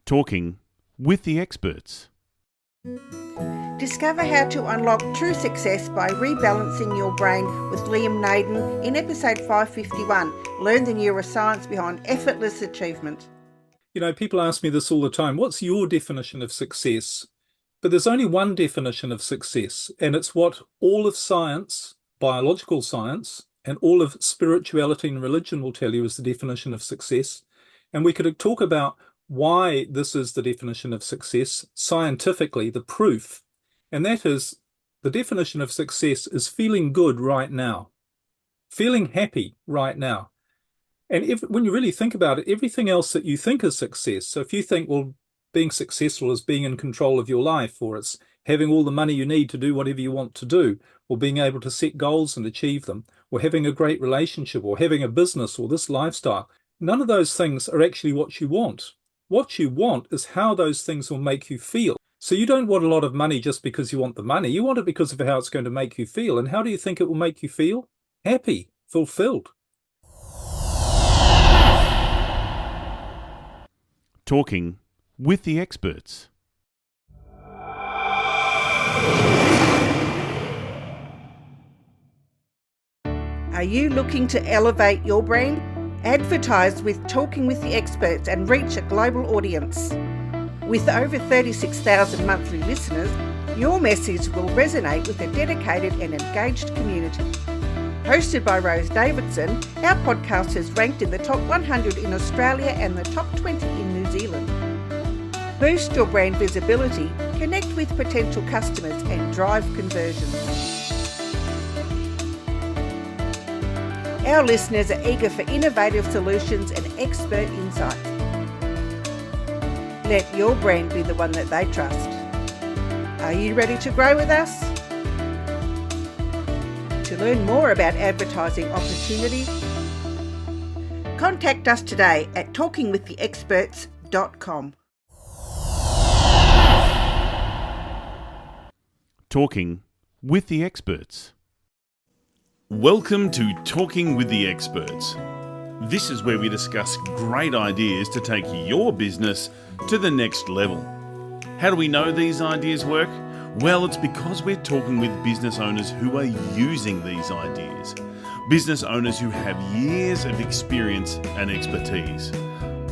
Talking with the experts. Discover how to unlock true success by rebalancing your brain with Liam Naden in episode 551. Learn the neuroscience behind effortless achievement. You know, people ask me this all the time. What's your definition of success? But there's only one definition of success, and it's what all of science, biological science, and all of spirituality and religion will tell you is the definition of success. And we could talk about why this is the definition of success, scientifically, the proof. And that is, the definition of success is feeling good right now, feeling happy right now. And when you really think about it, everything else that you think is success, so if you think, well, being successful is being in control of your life, or it's having all the money you need to do whatever you want to do, or being able to set goals and achieve them, or having a great relationship, or having a business, or this lifestyle, none of those things are actually what you want. What you want is how those things will make you feel. So you don't want a lot of money just because you want the money. You want it because of how it's going to make you feel. And how do you think it will make you feel? Happy, fulfilled. Talking with the experts. Are you looking to elevate your brand? Advertise with Talking with the Experts and reach a global audience. With over 36,000 monthly listeners, your message will resonate with a dedicated and engaged community. Hosted by Rose Davidson, our podcast is ranked in the top 100 in Australia and the top 20 in New Zealand. Boost your brand visibility, connect with potential customers and drive conversions. Our listeners are eager for innovative solutions and expert insights. Let your brand be the one that they trust. Are you ready to grow with us? To learn more about advertising opportunities, contact us today at talkingwiththeexperts.com. Talking with the experts. Welcome to Talking with the Experts. This is where we discuss great ideas to take your business to the next level. How do we know these ideas work? Well, it's because we're talking with business owners who are using these ideas. Business owners who have years of experience and expertise.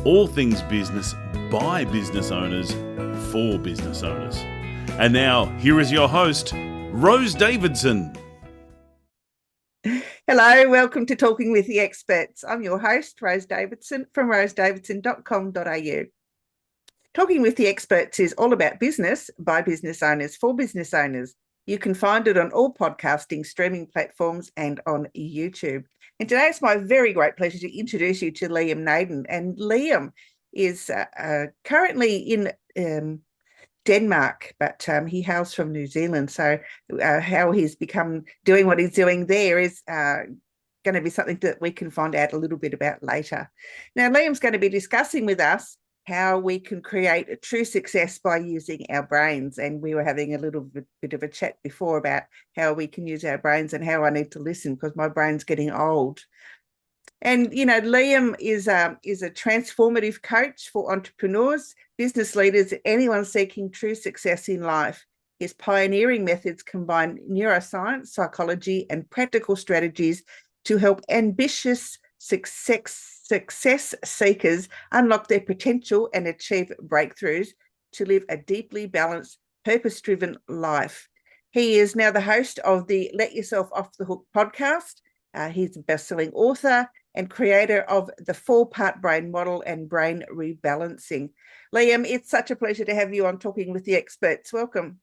All things business by business owners for business owners. And now, here is your host, Rose Davidson. Hello, welcome to Talking with the Experts. I'm your host, Rose Davidson from rosedavidson.com.au. Talking with the Experts is all about business by business owners for business owners. You can find it on all podcasting streaming platforms and on YouTube. And today it's my very great pleasure to introduce you to Liam Naden. And Liam is currently in Denmark, but he hails from New Zealand. So how he's become doing what he's doing there is going to be something that we can find out a little bit about later. Now, Liam's going to be discussing with us how we can create a true success by using our brains. And we were having a little bit of a chat before about how we can use our brains and how I need to listen because my brain's getting old. And, you know, Liam is a transformative coach for entrepreneurs, business leaders, anyone seeking true success in life. His pioneering methods combine neuroscience, psychology, and practical strategies to help ambitious success seekers unlock their potential and achieve breakthroughs to live a deeply balanced, purpose-driven life. He is now the host of the Let Yourself Off the Hook podcast. He's a best-selling author and creator of the 4-part brain model and brain rebalancing. Liam, it's such a pleasure to have you on Talking with the Experts. Welcome.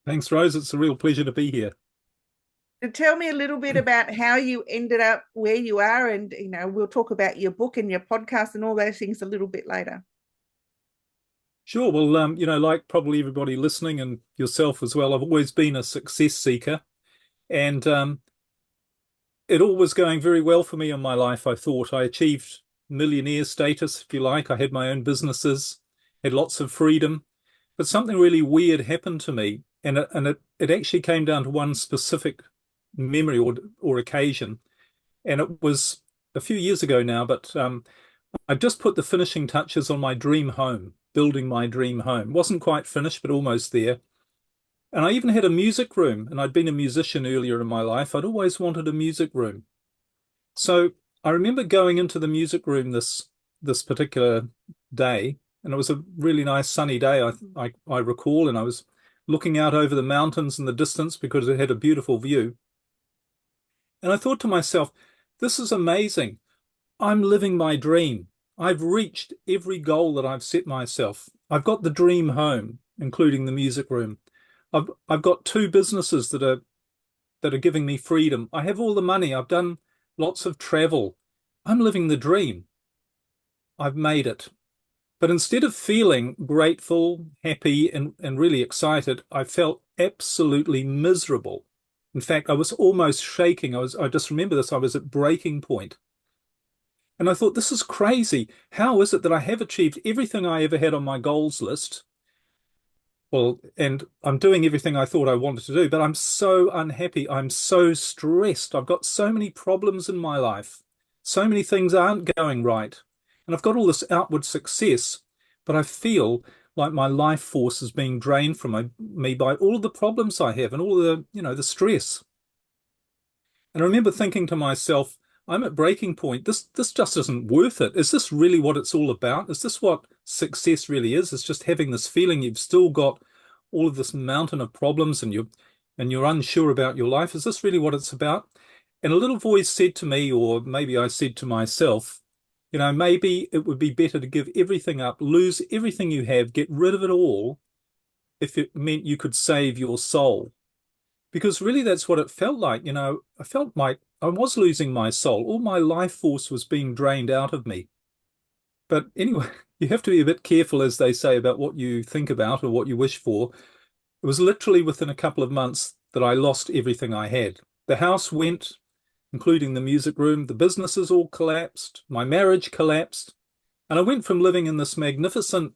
Thanks, Rose. It's a real pleasure to be here. So tell me a little bit about how you ended up where you are, and we'll talk about your book and your podcast and all those things a little bit later. Sure. Well, like probably everybody listening and yourself as well, I've always been a success seeker, and it all was going very well for me in my life. I thought I achieved millionaire status, if you like. I had my own businesses, had lots of freedom, but something really weird happened to me, and it actually came down to one specific memory or occasion, and it was a few years ago now. But I just put the finishing touches on my dream home, building my dream home. Wasn't quite finished, but almost there. And I even had a music room, and I'd been a musician earlier in my life. I'd always wanted a music room. So I remember going into the music room this particular day, and it was a really nice sunny day, I recall, and I was looking out over the mountains in the distance because it had a beautiful view. And I thought to myself, this is amazing. I'm living my dream. I've reached every goal that I've set myself. I've got the dream home, including the music room. I've got two businesses that are giving me freedom. I have all the money. I've done lots of travel. I'm living the dream. I've made it. But instead of feeling grateful, happy, and really excited, I felt absolutely miserable. In fact, I was almost shaking. I just remember this. I was at breaking point. And I thought, this is crazy. How is it that I have achieved everything I ever had on my goals list? Well, and I'm doing everything I thought I wanted to do, but I'm so unhappy. I'm so stressed. I've got so many problems in my life. So many things aren't going right. And I've got all this outward success, but I feel like my life force is being drained from me by all of the problems I have and all the stress. And I remember thinking to myself, I'm at breaking point. This just isn't worth it. Is this really what it's all about? Is this what success really is? It's just having this feeling you've still got all of this mountain of problems and you're unsure about your life. Is this really what it's about? And a little voice said to me, or maybe I said to myself, maybe it would be better to give everything up, lose everything you have, get rid of it all, if it meant you could save your soul. Because really that's what it felt like. I felt like I was losing my soul. All my life force was being drained out of me. But anyway, you have to be a bit careful, as they say, about what you think about or what you wish for. It was literally within a couple of months that I lost everything I had. The house went, including the music room. The businesses all collapsed. My marriage collapsed. And I went from living in this magnificent,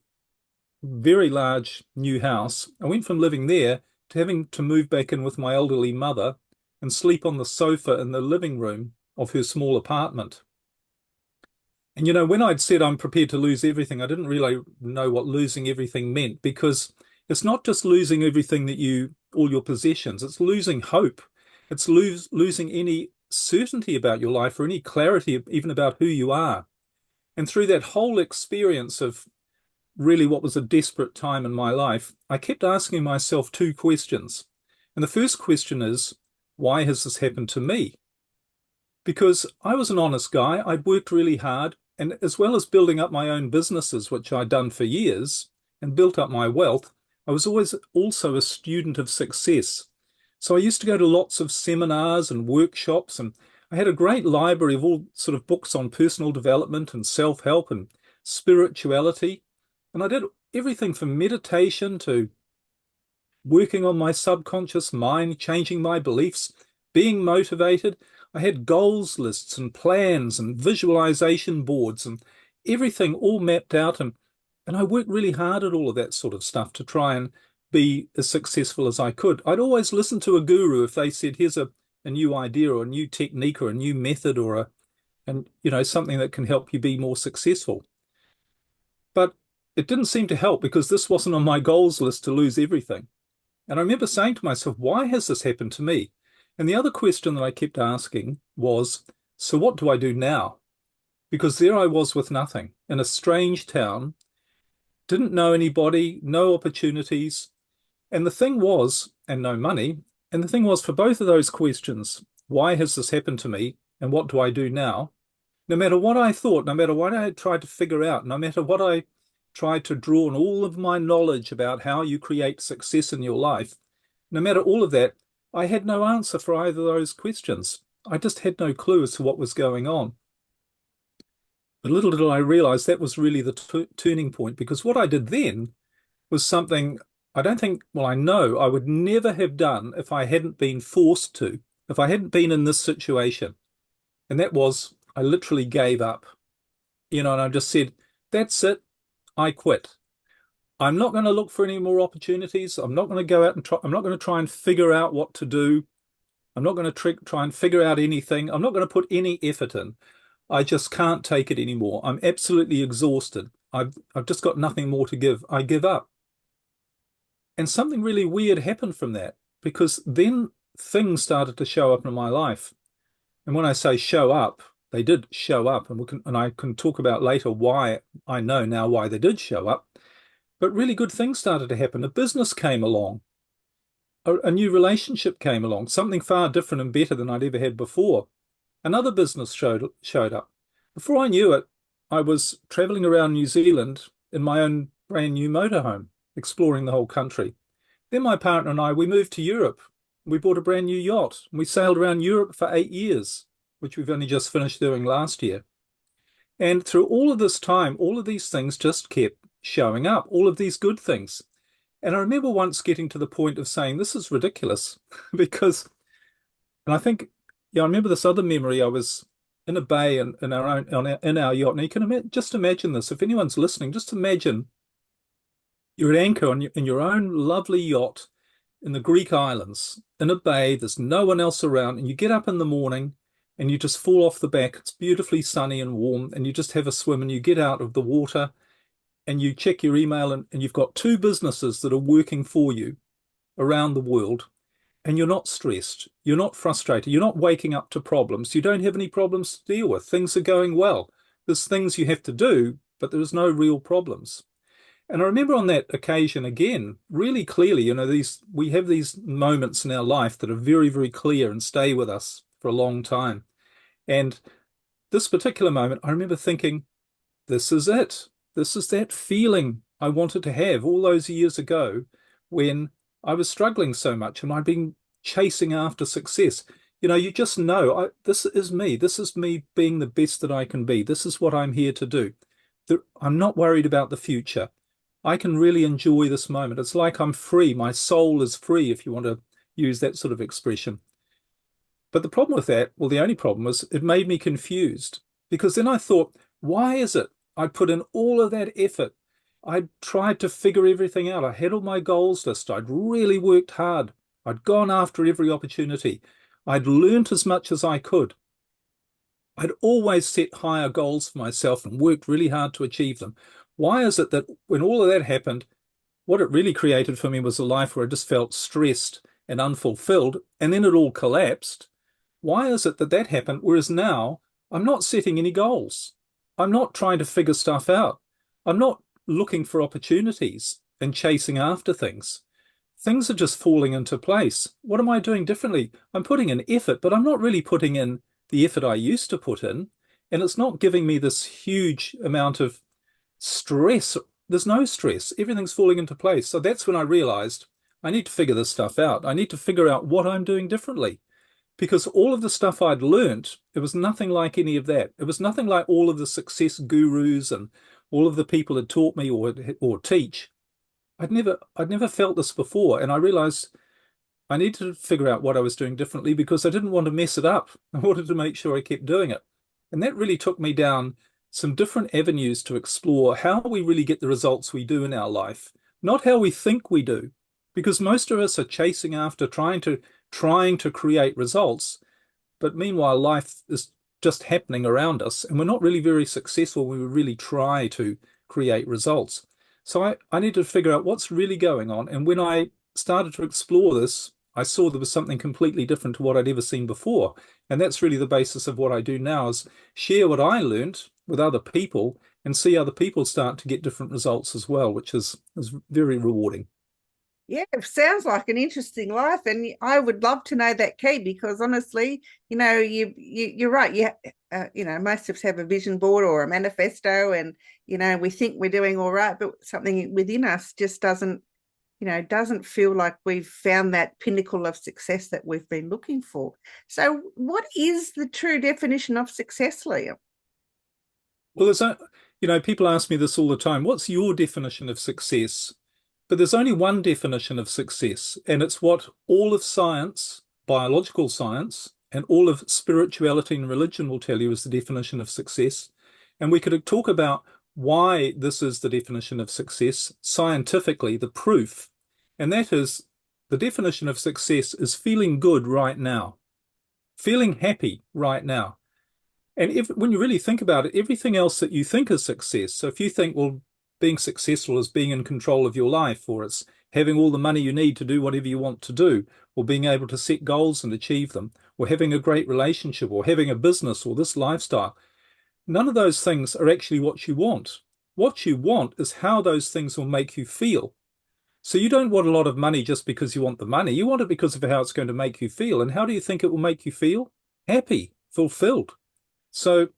very large new house. I went from living there to having to move back in with my elderly mother and sleep on the sofa in the living room of her small apartment. And when I'd said I'm prepared to lose everything, I didn't really know what losing everything meant, because it's not just losing everything all your possessions, it's losing hope. It's losing any certainty about your life or any clarity even about who you are. And through that whole experience of really what was a desperate time in my life, I kept asking myself two questions. And the first question is, why has this happened to me? Because I was an honest guy. I'd worked really hard. And as well as building up my own businesses, which I'd done for years, and built up my wealth, I was always also a student of success. So I used to go to lots of seminars and workshops, and I had a great library of all sort of books on personal development and self-help and spirituality. And I did everything from meditation to working on my subconscious mind, changing my beliefs, being motivated. I had goals lists and plans and visualization boards and everything all mapped out. And I worked really hard at all of that sort of stuff to try and be as successful as I could. I'd always listen to a guru if they said, here's a new idea or a new technique or a new method or something that can help you be more successful. But it didn't seem to help, because this wasn't on my goals list to lose everything. And I remember saying to myself, why has this happened to me? And the other question that I kept asking was, so what do I do now? Because there I was with nothing in a strange town, didn't know anybody, no opportunities. And the thing was, and no money. And the thing was, for both of those questions, why has this happened to me? And what do I do now? No matter what I thought, no matter what I tried to figure out, no matter what I tried to draw on all of my knowledge about how you create success in your life, no matter all of that, I had no answer for either of those questions. I just had no clue as to what was going on. But little did I realize that was really the turning point, because what I did then was something I know I would never have done if I hadn't been forced to, if I hadn't been in this situation. And that was, I literally gave up, and I just said, that's it, I quit. I'm not going to look for any more opportunities. I'm not going to go out and I'm not going to try and figure out what to do. I'm not going to try and figure out anything. I'm not going to put any effort in. I just can't take it anymore. I'm absolutely exhausted. I've just got nothing more to give. I give up. And something really weird happened from that, because then things started to show up in my life. And when I say show up, they did show up, and I can talk about later why I know now why they did show up. But really good things started to happen. A business came along, a new relationship came along, something far different and better than I'd ever had before. Another business showed up. Before I knew it, I was traveling around New Zealand in my own brand new motorhome, exploring the whole country. Then my partner and I, we moved to Europe. We bought a brand new yacht, and we sailed around Europe for 8 years, which we've only just finished doing last year. And through all of this time, all of these things just kept showing up, all of these good things. And I remember once getting to the point of saying, this is ridiculous, because, and I think, yeah, I remember this other memory. I was in a bay in our yacht, and you can just imagine this. If anyone's listening, just imagine you're at anchor in your own lovely yacht in the Greek islands, in a bay. There's no one else around, and you get up in the morning and you just fall off the back. It's beautifully sunny and warm, and you just have a swim, and you get out of the water and you check your email, and you've got two businesses that are working for you around the world, and you're not stressed, you're not frustrated, you're not waking up to problems, you don't have any problems to deal with. Things are going well. There's things you have to do, but there's no real problems. And I remember on that occasion again, really clearly, we have these moments in our life that are very, very clear and stay with us for a long time. And this particular moment, I remember thinking, this is it. This is that feeling I wanted to have all those years ago when I was struggling so much and I'd been chasing after success. You just know, this is me. This is me being the best that I can be. This is what I'm here to do. I'm not worried about the future. I can really enjoy this moment. It's like I'm free. My soul is free, if you want to use that sort of expression. But the problem with that, well, the only problem was it made me confused, because then I thought, why is it I put in all of that effort? I tried to figure everything out. I had all my goals list. I'd really worked hard. I'd gone after every opportunity. I'd learnt as much as I could. I'd always set higher goals for myself and worked really hard to achieve them. Why is it that when all of that happened, what it really created for me was a life where I just felt stressed and unfulfilled, and then it all collapsed? Why is it that happened, whereas now I'm not setting any goals? I'm not trying to figure stuff out. I'm not looking for opportunities and chasing after things. Things are just falling into place. What am I doing differently? I'm putting in effort, but I'm not really putting in the effort I used to put in. And it's not giving me this huge amount of stress. There's no stress. Everything's falling into place. So that's when I realized I need to figure this stuff out. I need to figure out what I'm doing differently. Because all of the stuff I'd learned, it was nothing like any of that. It was nothing like all of the success gurus and all of the people that taught me or teach. I'd never felt this before, and I realized I needed to figure out what I was doing differently, because I didn't want to mess it up. I wanted to make sure I kept doing it. And that really took me down some different avenues to explore how we really get the results we do in our life, not how we think we do, because most of us are chasing after trying to create results, but meanwhile life is just happening around us, and we're not really very successful when we really try to create results. So I needed to figure out what's really going on. And when I started to explore this, I saw there was something completely different to what I'd ever seen before. And that's really the basis of what I do now, is share what I learned with other people and see other people start to get different results as well, which is very rewarding. Yeah, it sounds like an interesting life, and I would love to know that key, because honestly, you're right. Most of us have a vision board or a manifesto, and we think we're doing all right, but something within us just doesn't feel like we've found that pinnacle of success that we've been looking for. So, what is the true definition of success, Liam? Well, people ask me this all the time. What's your definition of success? But there's only one definition of success, and it's what all of science, biological science, and all of spirituality and religion will tell you is the definition of success. And we could talk about why this is the definition of success scientifically, the proof. And that is, the definition of success is feeling good right now, feeling happy right now. And when you really think about it, everything else that you think is success. So if you think, well, being successful is being in control of your life, or it's having all the money you need to do whatever you want to do, or being able to set goals and achieve them, or having a great relationship, or having a business, or this lifestyle, none of those things are actually what you want. What you want is how those things will make you feel. So you don't want a lot of money just because you want the money. You want it because of how it's going to make you feel. And how do you think it will make you feel? Happy, fulfilled. So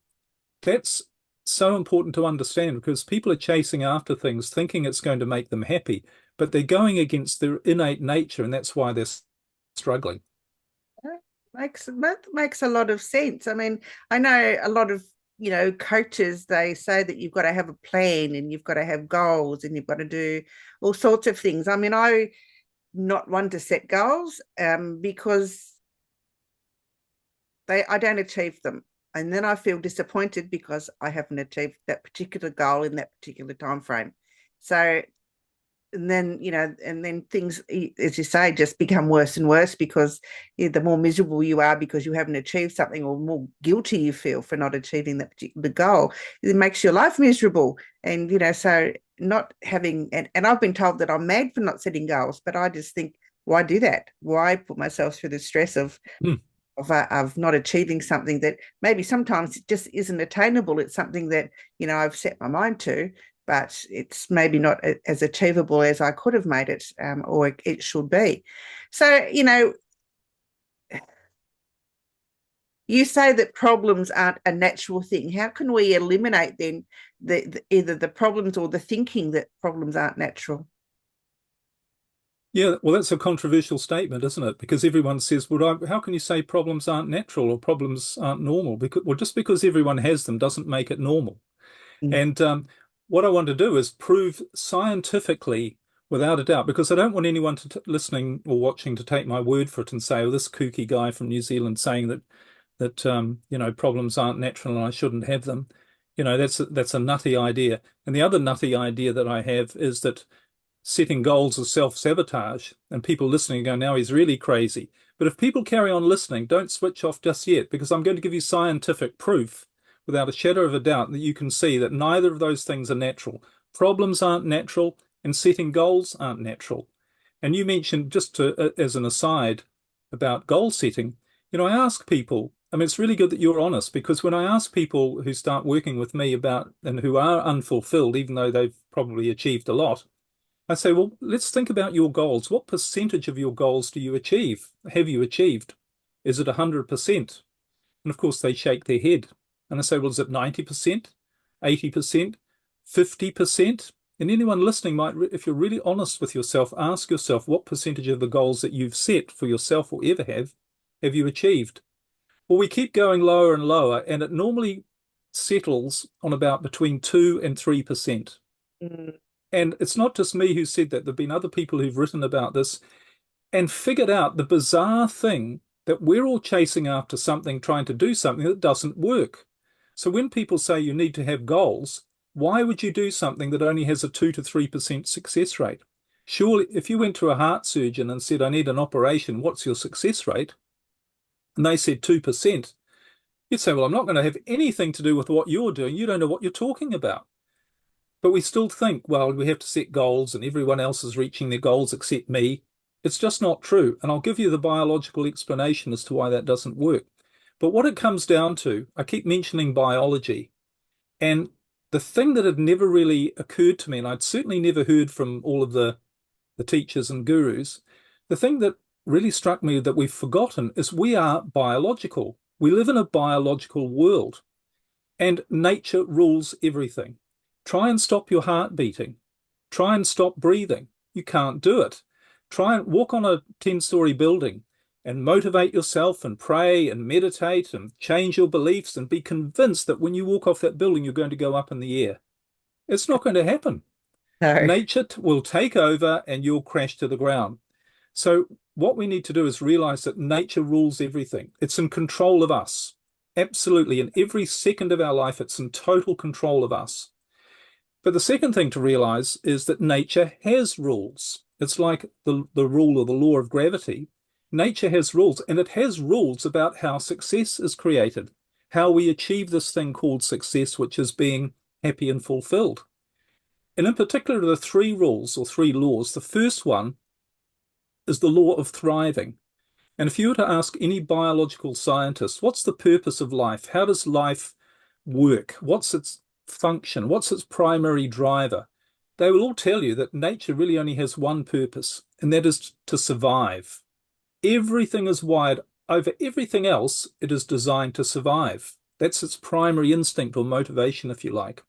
that's so important to understand, because people are chasing after things thinking it's going to make them happy, but they're going against their innate nature, and that's why they're struggling. That makes a lot of sense. I mean, I know a lot of, coaches, they say that you've got to have a plan and you've got to have goals and you've got to do all sorts of things. I mean, I'm not one to set goals because I don't achieve them. And then I feel disappointed because I haven't achieved that particular goal in that particular time frame. So, and then things, as you say, just become worse and worse, because the more miserable you are because you haven't achieved something, or more guilty you feel for not achieving that particular goal, it makes your life miserable. And, so not having, and I've been told that I'm mad for not setting goals, but I just think, why do that? Why put myself through the stress of not achieving something that maybe sometimes it just isn't attainable? It's something that, I've set my mind to, but it's maybe not as achievable as I could have made it, or it should be. So, you say that problems aren't a natural thing. How can we eliminate then either the problems or the thinking that problems aren't natural? Yeah, well, that's a controversial statement, isn't it? Because everyone says, well, how can you say problems aren't natural or problems aren't normal? Well, just because everyone has them doesn't make it normal. And what I want to do is prove scientifically, without a doubt, because I don't want anyone listening or watching to take my word for it and say, oh, this kooky guy from New Zealand saying that problems aren't natural and I shouldn't have them. That's a nutty idea. And the other nutty idea that I have is that setting goals is self-sabotage, and people listening go, now he's really crazy. But if people carry on listening, don't switch off just yet, because I'm going to give you scientific proof without a shadow of a doubt that you can see that neither of those things are natural. Problems aren't natural, and setting goals aren't natural. And you mentioned, just as an aside about goal setting, I ask people, I mean, it's really good that you're honest, because when I ask people who start working with me and who are unfulfilled, even though they've probably achieved a lot, I say, well, let's think about your goals. What percentage of your goals do you achieve? Have you achieved? Is it 100%? And of course, they shake their head. And I say, well, is it 90%, 80%, 50%? And anyone listening might, if you're really honest with yourself, ask yourself what percentage of the goals that you've set for yourself or ever have you achieved? Well, we keep going lower and lower, and it normally settles on about between 2 and 3%. And it's not just me who said that. There have been other people who've written about this and figured out the bizarre thing that we're all chasing after something, trying to do something that doesn't work. So when people say you need to have goals, why would you do something that only has a 2 to 3% success rate? Surely, if you went to a heart surgeon and said, I need an operation, what's your success rate? And they said 2%. You'd say, well, I'm not going to have anything to do with what you're doing. You don't know what you're talking about. But we still think, well, we have to set goals and everyone else is reaching their goals except me. It's just not true. And I'll give you the biological explanation as to why that doesn't work. But what it comes down to, I keep mentioning biology. And the thing that had never really occurred to me, and I'd certainly never heard from all of the teachers and gurus, the thing that really struck me that we've forgotten is we are biological. We live in a biological world, and nature rules everything. Try and stop your heart beating. Try and stop breathing. You can't do it. Try and walk on a 10-story building and motivate yourself and pray and meditate and change your beliefs and be convinced that when you walk off that building, you're going to go up in the air. It's not going to happen. No. Nature will take over and you'll crash to the ground. So what we need to do is realize that nature rules everything. It's in control of us. Absolutely. In every second of our life, it's in total control of us. But the second thing to realize is that nature has rules. It's like the rule or the law of gravity. Nature has rules, and it has rules about how success is created, how we achieve this thing called success, which is being happy and fulfilled. And in particular, the three rules or three laws. The first one is the law of thriving. And if you were to ask any biological scientist, what's the purpose of life? How does life work? What's its function? What's its primary driver? They will all tell you that nature really only has one purpose, and that is to survive. Everything is wired over everything else. It is designed to survive. That's its primary instinct or motivation, if you like.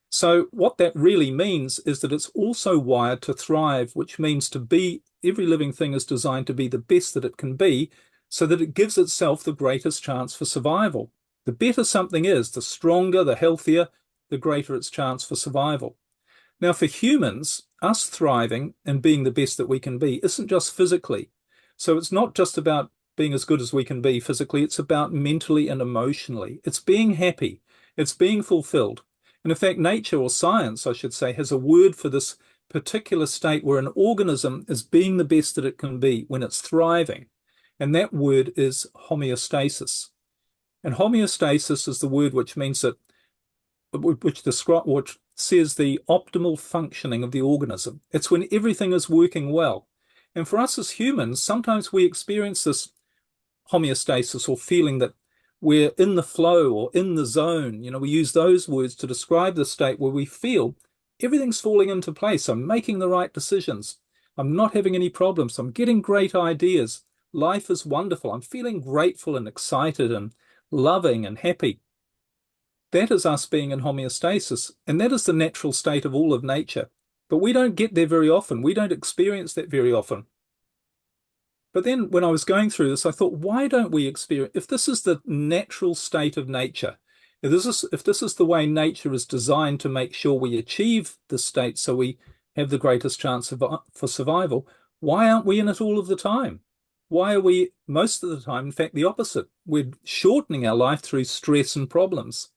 So what that really means is that it's also wired to thrive, which means to be, every living thing is designed to be the best that it can be so that it gives itself the greatest chance for survival. The better something is, the stronger, the healthier, the greater its chance for survival. Now, for humans, us thriving and being the best that we can be isn't just physically. So it's not just about being as good as we can be physically, it's about mentally and emotionally. It's being happy, it's being fulfilled. And in fact, nature, or science, I should say, has a word for this particular state where an organism is being the best that it can be when it's thriving. And that word is homeostasis. And homeostasis is the word which means that, which says the optimal functioning of the organism. It's when everything is working well. And for us as humans, sometimes we experience this homeostasis, or feeling that we're in the flow or in the zone. You know, we use those words to describe the state where we feel everything's falling into place. I'm making the right decisions. I'm not having any problems. I'm getting great ideas. Life is wonderful. I'm feeling grateful and excited and loving and happy. That is us being in homeostasis, and that is the natural state of all of nature. But we don't get there very often. We don't experience that very often. But then when I was going through this, I thought, why don't we experience, if this is the natural state of nature, if this is the way nature is designed to make sure we achieve the state so we have the greatest chance for survival, why aren't we in it all of the time? Why are we most of the time, in fact, the opposite? We're shortening our life through stress and problems.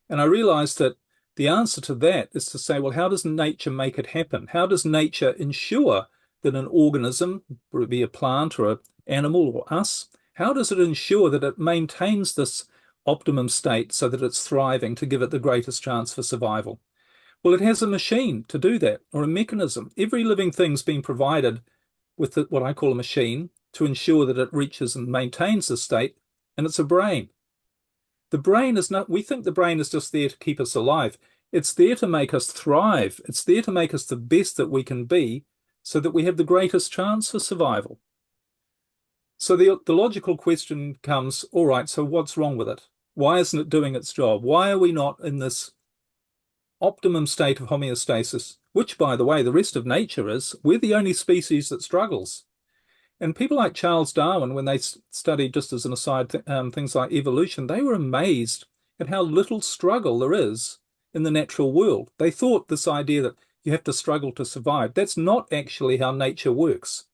And I realized that the answer to that is to say, well, how does nature make it happen? How does nature ensure that an organism, whether it be a plant or an animal or us, how does it ensure that it maintains this optimum state so that it's thriving to give it the greatest chance for survival? Well, it has a machine to do that, or a mechanism. Every living thing's been provided with what I call a machine to ensure that it reaches and maintains the state, and it's a brain. The brain is not, we think the brain is just there to keep us alive. It's there to make us thrive. It's there to make us the best that we can be so that we have the greatest chance for survival. So the logical question comes, all right, so what's wrong with it? Why isn't it doing its job? Why are we not in this optimum state of homeostasis, which, by the way, the rest of nature is? We're the only species that struggles. And people like Charles Darwin, when they studied, just as an aside, things like evolution, they were amazed at how little struggle there is in the natural world. They thought this idea that you have to struggle to survive, that's not actually how nature works.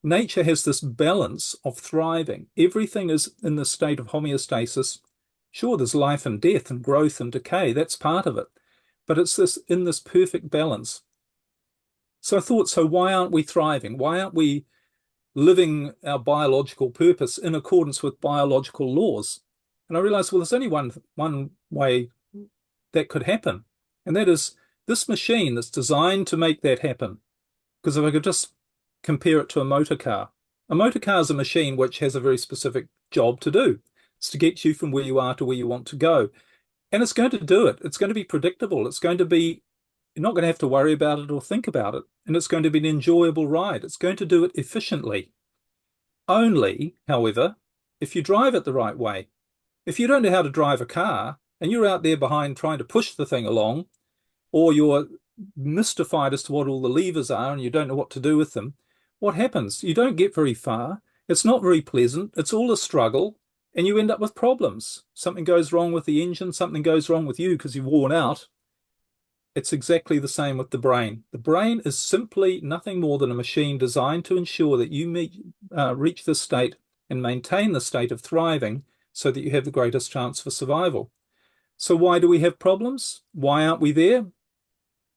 Nature has this balance of thriving. Everything is in the state of homeostasis. Sure, there's life and death and growth and decay. That's part of it. But it's in this perfect balance. So I thought, so why aren't we thriving? Why aren't we living our biological purpose in accordance with biological laws? And I realized, well, there's only one way that could happen. And that is this machine that's designed to make that happen. Because if I could just compare it to a motor car is a machine which has a very specific job to do. It's to get you from where you are to where you want to go. And it's going to do it. It's going to be predictable. It's going to be, you're not going to have to worry about it or think about it. And it's going to be an enjoyable ride. It's going to do it efficiently. Only, however, if you drive it the right way. If you don't know how to drive a car and you're out there behind trying to push the thing along, or you're mystified as to what all the levers are and you don't know what to do with them, what happens? You don't get very far. It's not very pleasant. It's all a struggle, and you end up with problems. Something goes wrong with the engine, something goes wrong with you because you're worn out. It's exactly the same with the brain. The brain is simply nothing more than a machine designed to ensure that you reach this state and maintain the state of thriving so that you have the greatest chance for survival. So why do we have problems? Why aren't we there?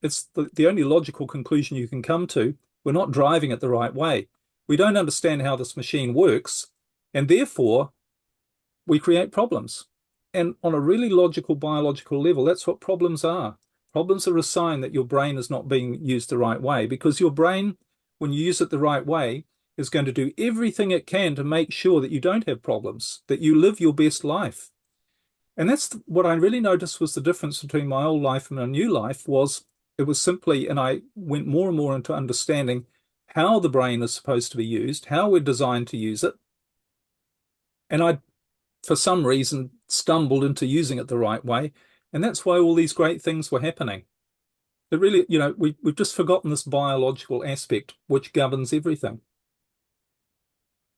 It's the only logical conclusion you can come to. We're not driving it the right way. We don't understand how this machine works, and therefore we create problems. And on a really logical, biological level, that's what problems are. Problems are a sign that your brain is not being used the right way, because your brain, when you use it the right way, is going to do everything it can to make sure that you don't have problems, that you live your best life. And that's what I really noticed was the difference between my old life and my new life was it was simply, and I went more and more into understanding how the brain is supposed to be used, how we're designed to use it. And I, for some reason, stumbled into using it the right way. And that's why all these great things were happening. It really, we've just forgotten this biological aspect which governs everything.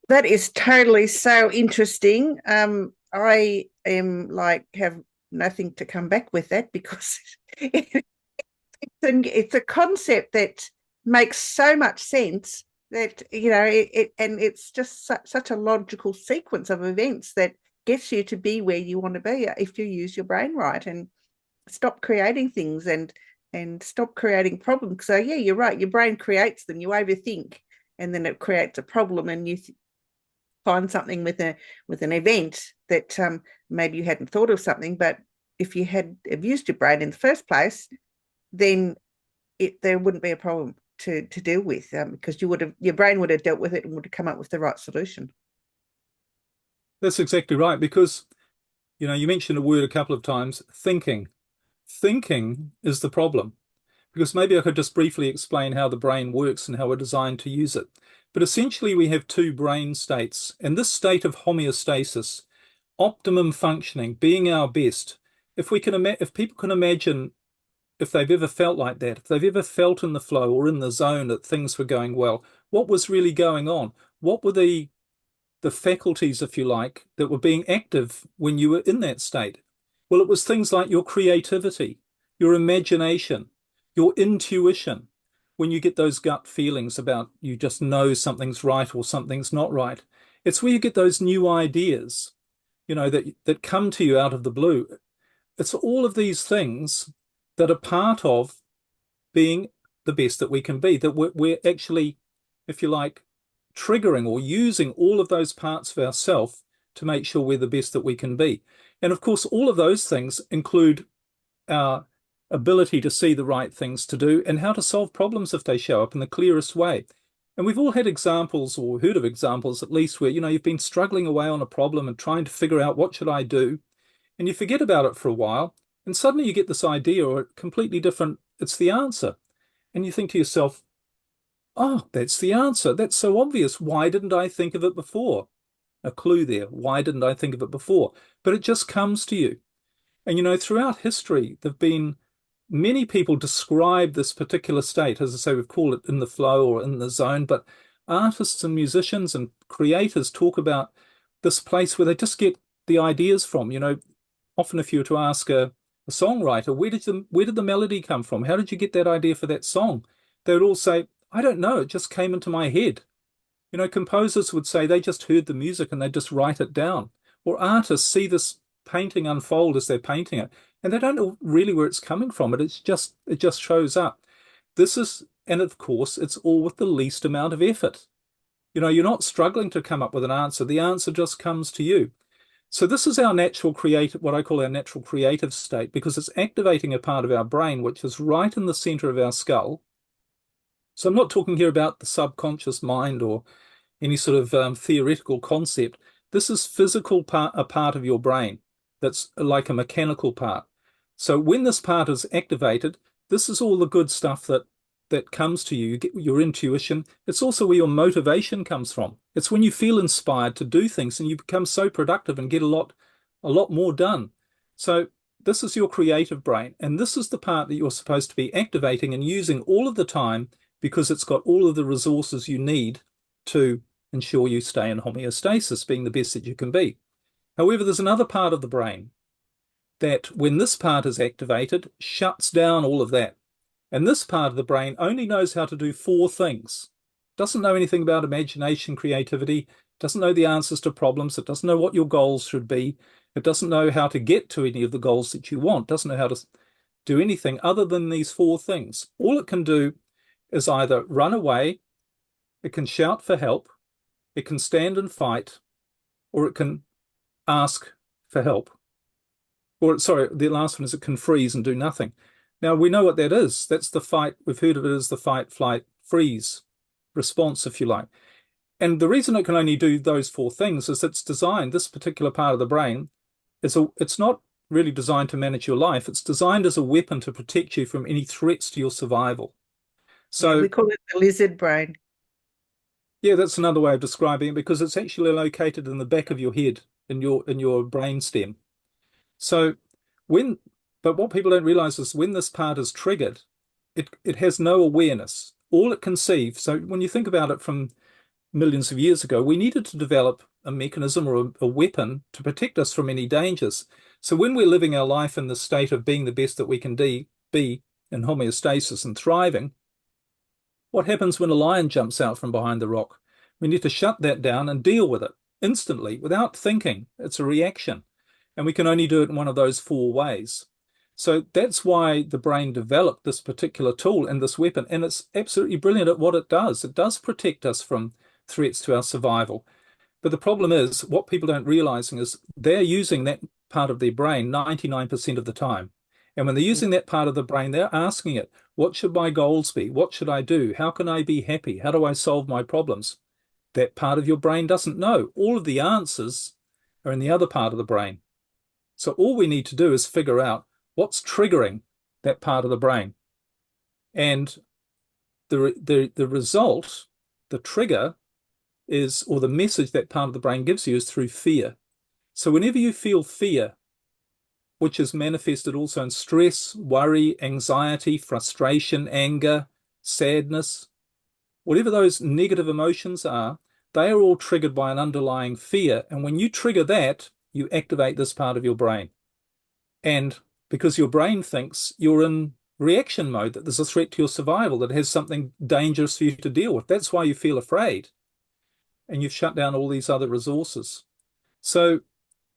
That is totally so interesting. I am have nothing to come back with that, because it's a concept that makes so much sense that, and it's just such a logical sequence of events that gets you to be where you want to be if you use your brain right and stop creating things and stop creating problems. So yeah, you're right. Your brain creates them. You overthink, and then it creates a problem, and you find something with an event that maybe you hadn't thought of something, but if you had used your brain in the first place, then there wouldn't be a problem to deal with, because your brain would have dealt with it and would have come up with the right solution. That's exactly right, because you mentioned a word a couple of times, thinking. Thinking is the problem, because maybe I could just briefly explain how the brain works and how we're designed to use it. But essentially, we have two brain states, and this state of homeostasis, optimum functioning, being our best. If people can imagine, if they've ever felt like that, if they've ever felt in the flow or in the zone that things were going well, what was really going on? What were the faculties, if you like, that were being active when you were in that state? Well, it was things like your creativity, your imagination, your intuition. When you get those gut feelings about you just know something's right or something's not right, it's where you get those new ideas, that come to you out of the blue. It's all of these things that are part of being the best that we can be, that we're actually, if you like, triggering or using all of those parts of ourselves to make sure we're the best that we can be. And of course, all of those things include our ability to see the right things to do and how to solve problems if they show up in the clearest way. And we've all had examples, or heard of examples at least, where you've been struggling away on a problem and trying to figure out what should I do, and you forget about it for a while, and suddenly you get this idea or a completely different, it's the answer. And you think to yourself, oh, that's the answer. That's so obvious. Why didn't I think of it before? A clue there. Why didn't I think of it before? But it just comes to you. And throughout history, there've been many people describe this particular state. As I say, we've called it in the flow or in the zone, but artists and musicians and creators talk about this place where they just get the ideas from. Often if you were to ask a songwriter, where did the melody come from? How did you get that idea for that song? They would all say, I don't know, it just came into my head. Composers would say they just heard the music and they just write it down. Or artists see this painting unfold as they're painting it, and they don't know really where it's coming from. It just shows up. And of course, it's all with the least amount of effort. You're not struggling to come up with an answer. The answer just comes to you. So this is our natural creative, what I call our natural creative state, because it's activating a part of our brain, which is right in the center of our skull. So I'm not talking here about the subconscious mind or any sort of theoretical concept. This is a part of your brain that's like a mechanical part. So when this part is activated, this is all the good stuff that comes to you. You get your intuition. It's also where your motivation comes from. It's when you feel inspired to do things and you become so productive and get a lot more done. So this is your creative brain, and this is the part that you're supposed to be activating and using all of the time, because it's got all of the resources you need to ensure you stay in homeostasis, being the best that you can be. However, there's another part of the brain that, when this part is activated, shuts down all of that. And this part of the brain only knows how to do 4 things. Doesn't know anything about imagination, creativity, doesn't know the answers to problems, it doesn't know what your goals should be, it doesn't know how to get to any of the goals that you want, doesn't know how to do anything other than these 4 things. All it can do is either run away, it can shout for help, it can stand and fight, or it can ask for help. Or, sorry, the last one is it can freeze and do nothing. Now, we know what that is. That's the fight. We've heard of it as the fight, flight, freeze response, if you like. And the reason it can only do those four things is it's designed, this particular part of the brain, it's not really designed to manage your life. It's designed as a weapon to protect you from any threats to your survival. So we call it the lizard brain. Yeah, that's another way of describing it, because it's actually located in the back of your head, in your brain stem. So but what people don't realize is when this part is triggered, it has no awareness. All it can see. So when you think about it from millions of years ago, we needed to develop a mechanism or a weapon to protect us from any dangers. So when we're living our life in the state of being the best that we can be in homeostasis and thriving, what happens when a lion jumps out from behind the rock? We need to shut that down and deal with it instantly without thinking. It's a reaction. And we can only do it in one of those four ways. So that's why the brain developed this particular tool and this weapon. And it's absolutely brilliant at what it does. It does protect us from threats to our survival. But the problem is, what people don't realize is they're using that part of their brain 99% of the time. And when they're using that part of the brain, they're asking it, what should my goals be? What should I do? How can I be happy? How do I solve my problems? That part of your brain doesn't know. All of the answers are in the other part of the brain. So all we need to do is figure out what's triggering that part of the brain. And the result, the trigger is, or the message that part of the brain gives you, is through fear. So whenever you feel fear, which is manifested also in stress, worry, anxiety, frustration, anger, sadness, whatever those negative emotions are, they are all triggered by an underlying fear. And when you trigger that, you activate this part of your brain. And because your brain thinks you're in reaction mode, that there's a threat to your survival, that has something dangerous for you to deal with. That's why you feel afraid. And you've shut down all these other resources. So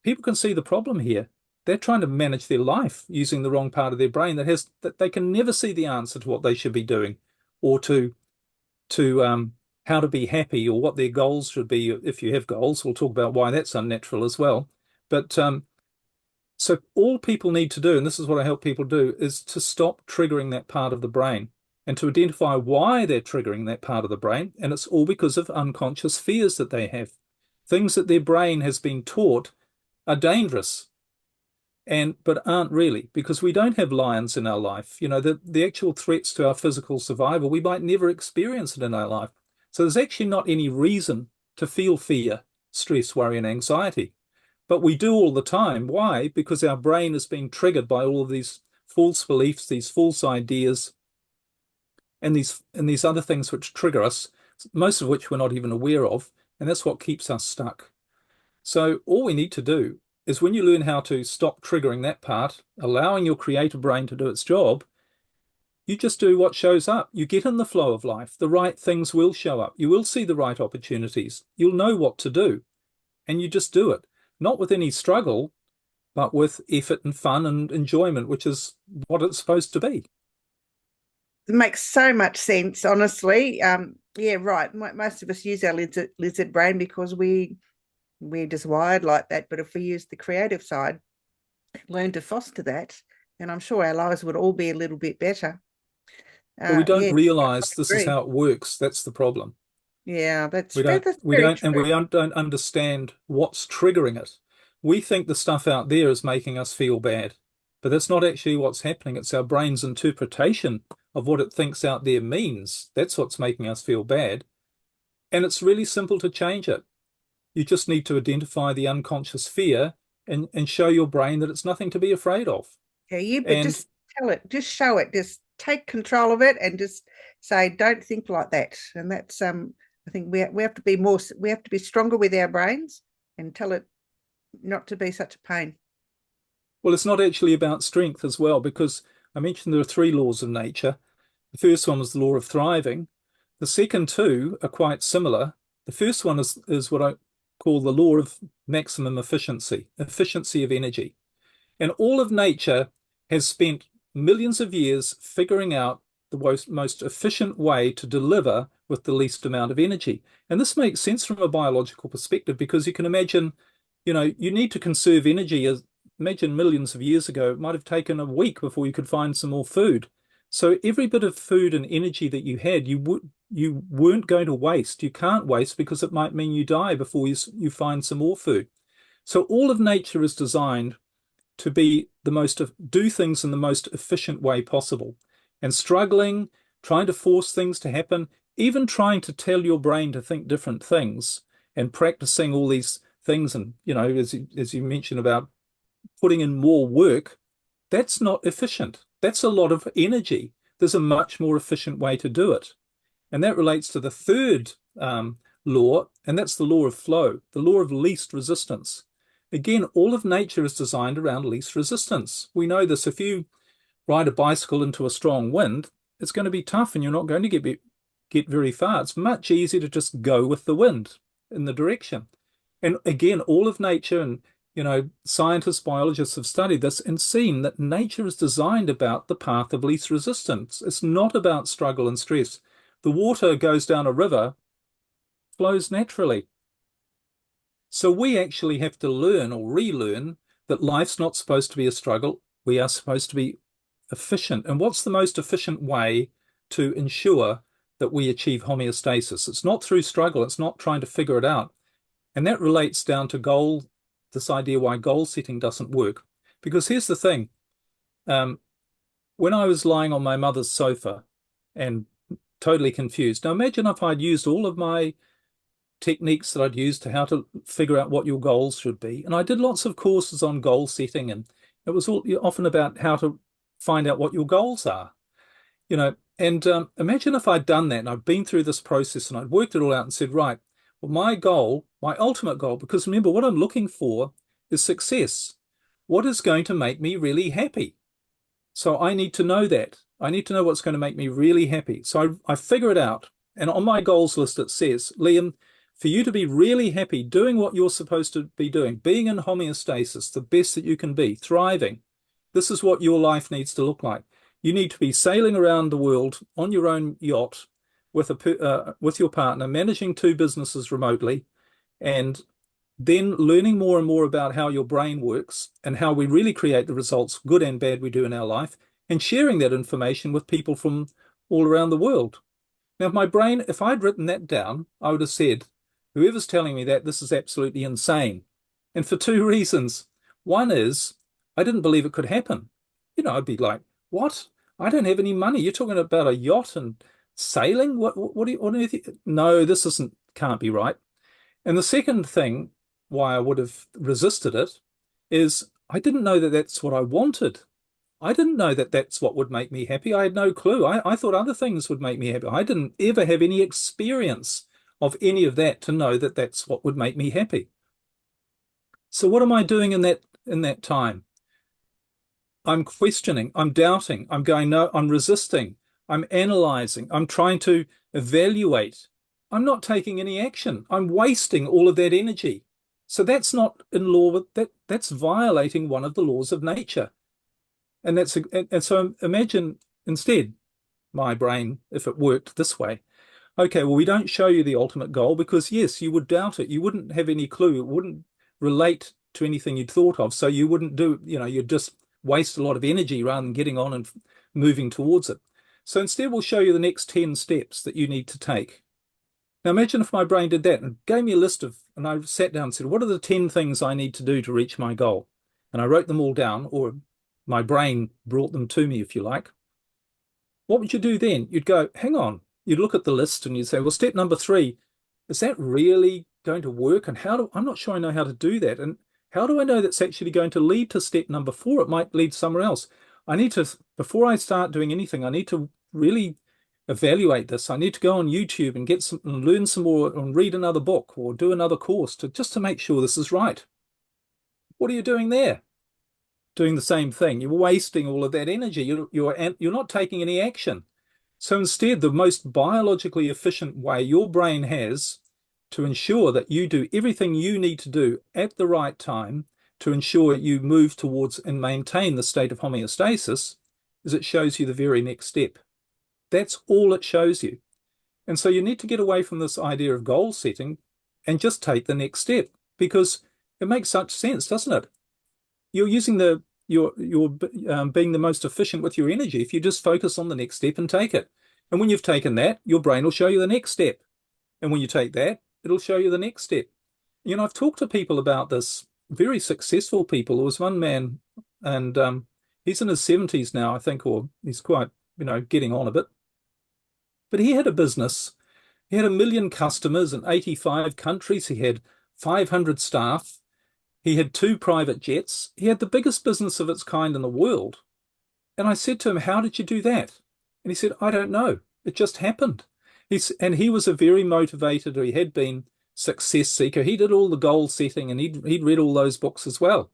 people can see the problem here. They're trying to manage their life using the wrong part of their brain that they can never see the answer to what they should be doing, or to how to be happy, or what their goals should be. If you have goals, we'll talk about why that's unnatural as well. But so all people need to do, and this is what I help people do, is to stop triggering that part of the brain and to identify why they're triggering that part of the brain. And it's all because of unconscious fears that they have. Things that their brain has been taught are dangerous, but aren't really, because we don't have lions in our life. You know, the actual threats to our physical survival, we might never experience it in our life. So there's actually not any reason to feel fear, stress, worry, and anxiety. But we do all the time. Why? Because our brain is being triggered by all of these false beliefs, these false ideas, and these other things which trigger us, most of which we're not even aware of. And that's what keeps us stuck. So all we need to do is, when you learn how to stop triggering that part, allowing your creative brain to do its job, you just do what shows up. You get in the flow of life. The right things will show up. You will see the right opportunities. You'll know what to do. And you just do it. Not with any struggle, but with effort and fun and enjoyment, which is what it's supposed to be. It makes so much sense, honestly. Yeah, right. Most of us use our lizard brain because we're just wired like that. But if we use the creative side, learn to foster that, then I'm sure our lives would all be a little bit better. But we don't realize this is how it works. That's the problem. Yeah, we don't understand what's triggering it. We think the stuff out there is making us feel bad, but that's not actually what's happening. It's our brain's interpretation of what it thinks out there means. That's what's making us feel bad. And it's really simple to change it. You just need to identify the unconscious fear and show your brain that it's nothing to be afraid of. Yeah, but just tell it, just show it, just take control of it and just say, don't think like that. And that's I think we have to be stronger with our brains and tell it not to be such a pain. Well, it's not actually about strength as well, because I mentioned there are 3 laws of nature. The first one was the law of thriving. The second 2 are quite similar. The first one is what I call the law of maximum efficiency of energy. And all of nature has spent millions of years figuring out the most efficient way to deliver with the least amount of energy. And this makes sense from a biological perspective, because you can imagine you need to conserve energy. Imagine millions of years ago, it might have taken a week before you could find some more food. So every bit of food and energy that you had, you weren't going to waste. You can't waste because it might mean you die before you find some more food. So all of nature is designed to be do things in the most efficient way possible. And struggling, trying to force things to happen, even trying to tell your brain to think different things and practicing all these things. And, as you mentioned about putting in more work, that's not efficient. That's a lot of energy. There's a much more efficient way to do it. And that relates to the third law, and that's the law of flow, the law of least resistance. Again, all of nature is designed around least resistance. We know this. If you ride a bicycle into a strong wind, it's going to be tough and you're not going to get very far. It's much easier to just go with the wind in the direction. And again, all of nature, and scientists, biologists have studied this and seen that nature is designed about the path of least resistance. It's not about struggle and stress. The water goes down a river, flows naturally. So we actually have to learn or relearn that life's not supposed to be a struggle. We are supposed to be efficient. And what's the most efficient way to ensure that we achieve homeostasis? It's not through struggle. It's not trying to figure it out. And that relates down to this idea why goal setting doesn't work. Because here's the thing. When I was lying on my mother's sofa and totally confused. Now imagine if I'd used all of my techniques that I'd used to how to figure out what your goals should be. And I did lots of courses on goal setting, and it was often about how to find out what your goals are. And imagine if I'd done that and I'd been through this process and I'd worked it all out and said, right, well, my goal, my ultimate goal, because remember, what I'm looking for is success. What is going to make me really happy? So I need to know that. I need to know what's going to make me really happy. So I figure it out. And on my goals list, it says, Liam, for you to be really happy doing what you're supposed to be doing, being in homeostasis, the best that you can be, thriving, this is what your life needs to look like. You need to be sailing around the world on your own yacht with your partner, managing 2 businesses remotely, and then learning more and more about how your brain works and how we really create the results, good and bad, we do in our life, and sharing that information with people from all around the world. Now, if I'd written that down, I would have said, whoever's telling me that, this is absolutely insane. And for 2 reasons. One is, I didn't believe it could happen. I'd be like, what? I don't have any money. You're talking about a yacht and sailing? What do you think? No, this can't be right. And the second thing why I would have resisted it is I didn't know that that's what I wanted. I didn't know that that's what would make me happy. I had no clue. I thought other things would make me happy. I didn't ever have any experience of any of that to know that that's what would make me happy. So what am I doing in that time? I'm questioning, I'm doubting, I'm going, no, I'm resisting, I'm analyzing, I'm trying to evaluate. I'm not taking any action. I'm wasting all of that energy. So that's not in law with that's violating one of the laws of nature. And so imagine instead my brain, if it worked this way. Okay, well, we don't show you the ultimate goal because, yes, you would doubt it. You wouldn't have any clue. It wouldn't relate to anything you'd thought of. So you wouldn't you'd just waste a lot of energy rather than getting on and moving towards it. So instead, we'll show you the next 10 steps that you need to take. Now, imagine if my brain did that and gave me a list and I sat down and said, what are the 10 things I need to do to reach my goal? And I wrote them all down, or my brain brought them to me, if you like. What would you do then? You'd go, hang on. You'd look at the list and you'd say, well, step number 3, is that really going to work? And I'm not sure I know how to do that. And how do I know that's actually going to lead to step number 4? It might lead somewhere else. Before I start doing anything, I need to really evaluate this. I need to go on YouTube and learn some more and read another book or do another course just to make sure this is right. What are you doing there? Doing the same thing. You're wasting all of that energy. You're not taking any action. So instead, the most biologically efficient way your brain has to ensure that you do everything you need to do at the right time to ensure you move towards and maintain the state of homeostasis is it shows you the very next step. That's all it shows you. And so you need to get away from this idea of goal setting and just take the next step, because It makes such sense, doesn't it? You're using you're being the most efficient with your energy if you just focus on the next step and take it. And when you've taken that, your brain will show you the next step. And when you take that, it'll show you the next step. I've talked to people about this, very successful people. There was one man, and he's in his 70s now, I think, or he's quite, getting on a bit. But he had a business. He had 1 million customers in 85 countries. He had 500 staff. He had 2 private jets. He had the biggest business of its kind in the world. And I said to him, how did you do that? And he said, I don't know. It just happened. He was a very motivated, or he had been, success seeker. He did all the goal setting, and he'd read all those books as well.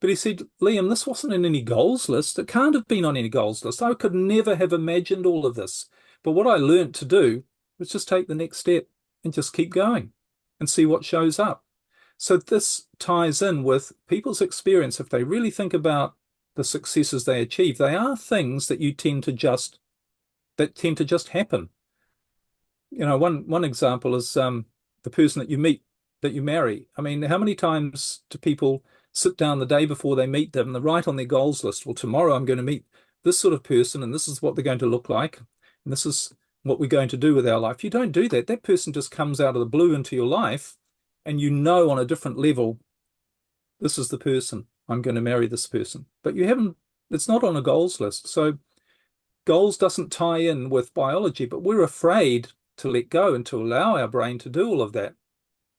But he said, Liam, this wasn't in any goals list. It can't have been on any goals list. I could never have imagined all of this. But what I learned to do was just take the next step and just keep going and see what shows up. So this ties in with people's experience. If they really think about the successes they achieve, they are things that tend to just happen. One example is the person that you meet, that you marry. I mean, how many times do people sit down the day before they meet them and they write on their goals list, well, tomorrow I'm going to meet this sort of person, and this is what they're going to look like, and this is what we're going to do with our life. You don't do that. That person just comes out of the blue into your life, and on a different level, this is the person. I'm going to marry this person. But it's not on a goals list. So goals doesn't tie in with biology, but we're afraid to let go and to allow our brain to do all of that,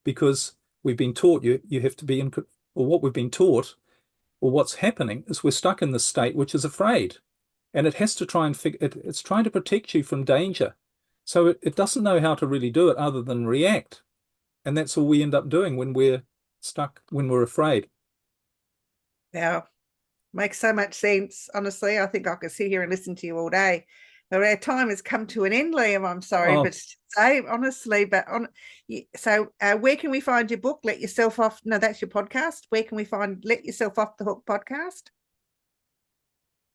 because we've been taught you have to be in, or what we've been taught, or what's happening is we're stuck in this state which is afraid, and it has to try and it's trying to protect you from danger. So it doesn't know how to really do it other than react, and that's all we end up doing when we're stuck, when we're afraid. Yeah, makes so much sense. Honestly, I think I could sit here and listen to you all day. But our time has come to an end, Liam. I'm sorry, but say honestly, so where can we find your book? Let Yourself Off. No, that's your podcast. Where can we find Let Yourself Off the Hook podcast?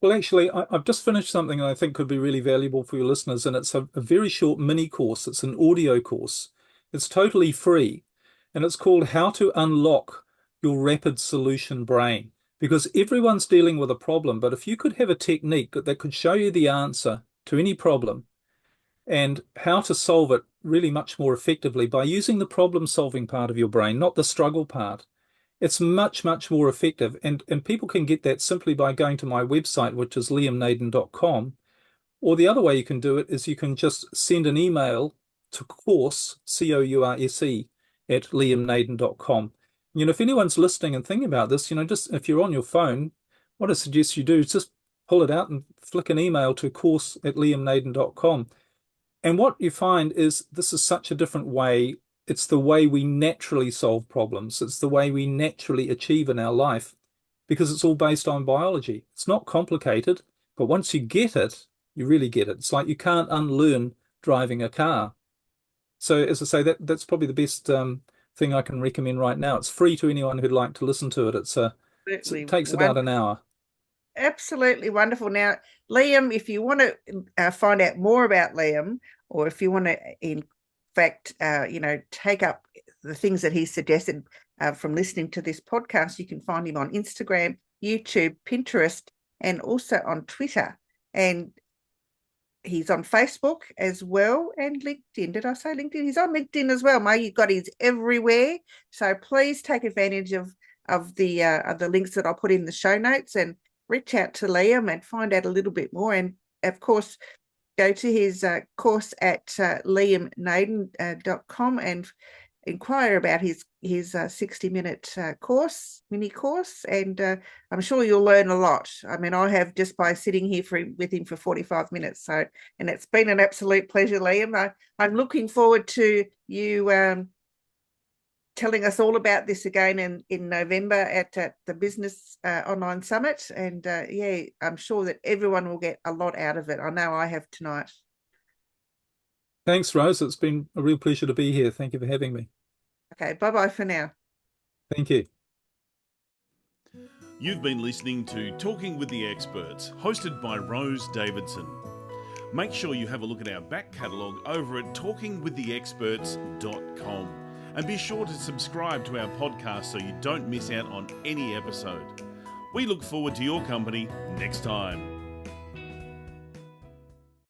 Well, actually, I've just finished something I think could be really valuable for your listeners, and it's a very short mini course. It's an audio course. It's totally free, and it's called How to Unlock Your Rapid Solution Brain. Because everyone's dealing with a problem, but if you could have a technique that could show you the answer to any problem and how to solve it really much more effectively by using the problem-solving part of your brain, not the struggle part, it's much, much more effective. And people can get that simply by going to my website, which is liamnaden.com. Or the other way you can do it is you can just send an email to course, COURSE, at liamnaden.com. If anyone's listening and thinking about this, just if you're on your phone, what I suggest you do is just pull it out and flick an email to course at liamnaden.com. And what you find is this is such a different way. It's the way we naturally solve problems. It's the way we naturally achieve in our life, because it's all based on biology. It's not complicated, but once you get it, you really get it. It's like you can't unlearn driving a car. So as I say, that's probably the best thing I can recommend right now. It's free to anyone who'd like to listen to it. It takes about an hour. Absolutely wonderful. Now, Liam, if you want to find out more about Liam, or if you want to, in fact, take up the things that he suggested from listening to this podcast, you can find him on Instagram, YouTube, Pinterest, and also on Twitter. And he's on Facebook as well, and LinkedIn. Did I say LinkedIn? He's on LinkedIn as well. You've got his everywhere. So please take advantage of the links that I'll put in the show notes, and reach out to Liam and find out a little bit more. And of course, go to his course at liamnaden.com and inquire about his 60-minute mini course, and I'm sure you'll learn a lot. I mean, I have, just by sitting here with him for 45 minutes. So, and it's been an absolute pleasure, Liam. I'm looking forward to you telling us all about this again in November at the Business Online Summit. And I'm sure that everyone will get a lot out of it. I know I have tonight. Thanks, Rose. It's been a real pleasure to be here. Thank you for having me. Okay, bye-bye for now. Thank you. You've been listening to Talking with the Experts, hosted by Rose Davidson. Make sure you have a look at our back catalogue over at talkingwiththeexperts.com. And be sure to subscribe to our podcast so you don't miss out on any episode. We look forward to your company next time.